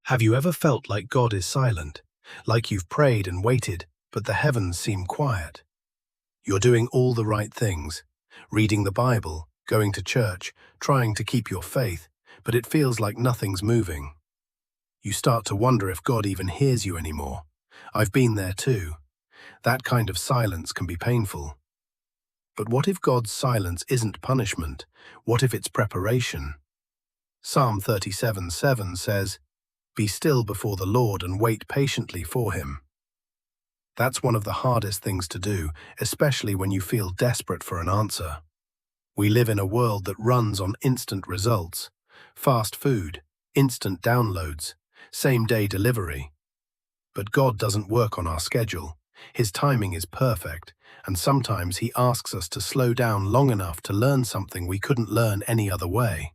Have you ever felt like God is silent, like you've prayed and waited, but the heavens seem quiet? You're doing all the right things, reading the Bible, going to church, trying to keep your faith, but it feels like nothing's moving. You start to wonder if God even hears you anymore. I've been there too. That kind of silence can be painful. But what if God's silence isn't punishment? What if it's preparation? Psalm 37:7 says, "Be still before the Lord and wait patiently for him." That's one of the hardest things to do, especially when you feel desperate for an answer. We live in a world that runs on instant results, fast food, instant downloads, same-day delivery. But God doesn't work on our schedule. His timing is perfect, and sometimes he asks us to slow down long enough to learn something we couldn't learn any other way.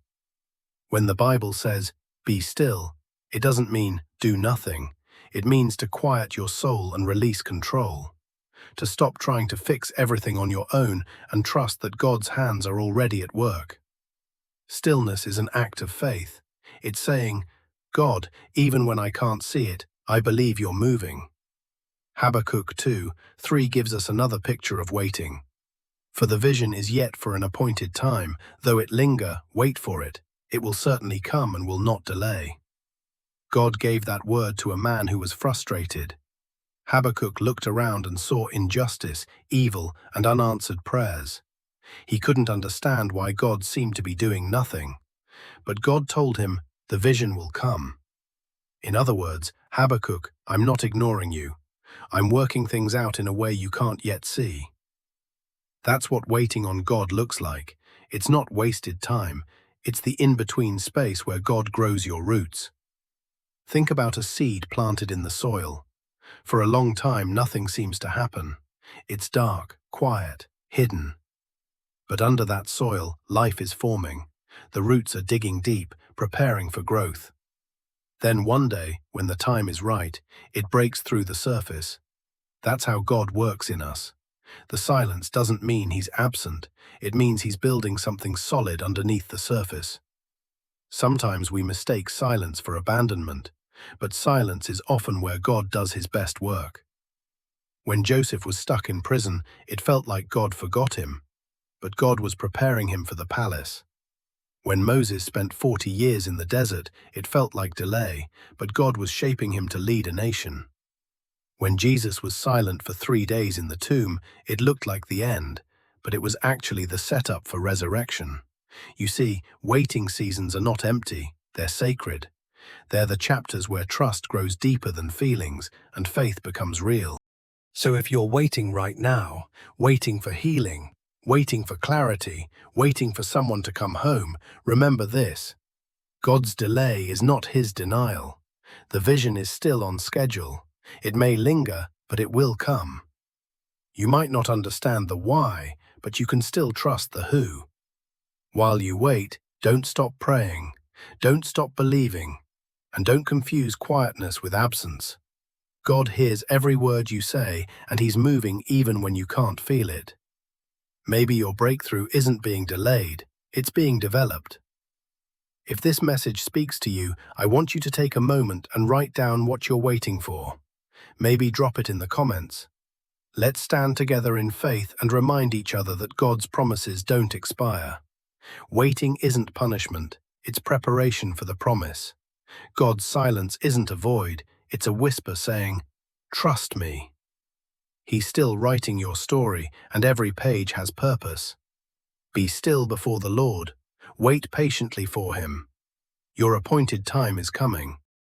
When the Bible says, "Be still," it doesn't mean do nothing. It means to quiet your soul and release control. To stop trying to fix everything on your own and trust that God's hands are already at work. Stillness is an act of faith. It's saying, "God, even when I can't see it, I believe you're moving." Habakkuk 2:3 gives us another picture of waiting. "For the vision is yet for an appointed time, though it linger, wait for it. It will certainly come and will not delay." God gave that word to a man who was frustrated. Habakkuk looked around and saw injustice, evil, and unanswered prayers. He couldn't understand why God seemed to be doing nothing. But God told him, "The vision will come." In other words, "Habakkuk, I'm not ignoring you. I'm working things out in a way you can't yet see." That's what waiting on God looks like. It's not wasted time. It's the in-between space where God grows your roots. Think about a seed planted in the soil. For a long time, nothing seems to happen. It's dark, quiet, hidden. But under that soil, life is forming. The roots are digging deep, preparing for growth. Then one day, when the time is right, it breaks through the surface. That's how God works in us. The silence doesn't mean he's absent. It means he's building something solid underneath the surface. Sometimes we mistake silence for abandonment, but silence is often where God does his best work. When Joseph was stuck in prison, it felt like God forgot him, but God was preparing him for the palace. When Moses spent 40 years in the desert, it felt like delay, but God was shaping him to lead a nation. When Jesus was silent for 3 days in the tomb, it looked like the end, but it was actually the setup for resurrection. You see, waiting seasons are not empty, they're sacred. They're the chapters where trust grows deeper than feelings and faith becomes real. So if you're waiting right now, waiting for healing, waiting for clarity, waiting for someone to come home, remember this: God's delay is not his denial. The vision is still on schedule. It may linger, but it will come. You might not understand the why, but you can still trust the who. While you wait, don't stop praying, don't stop believing, and don't confuse quietness with absence. God hears every word you say, and he's moving even when you can't feel it. Maybe your breakthrough isn't being delayed, it's being developed. If this message speaks to you, I want you to take a moment and write down what you're waiting for. Maybe drop it in the comments. Let's stand together in faith and remind each other that God's promises don't expire. Waiting isn't punishment, it's preparation for the promise. God's silence isn't a void, it's a whisper saying, "Trust me." He's still writing your story, and every page has purpose. Be still before the Lord. Wait patiently for him. Your appointed time is coming.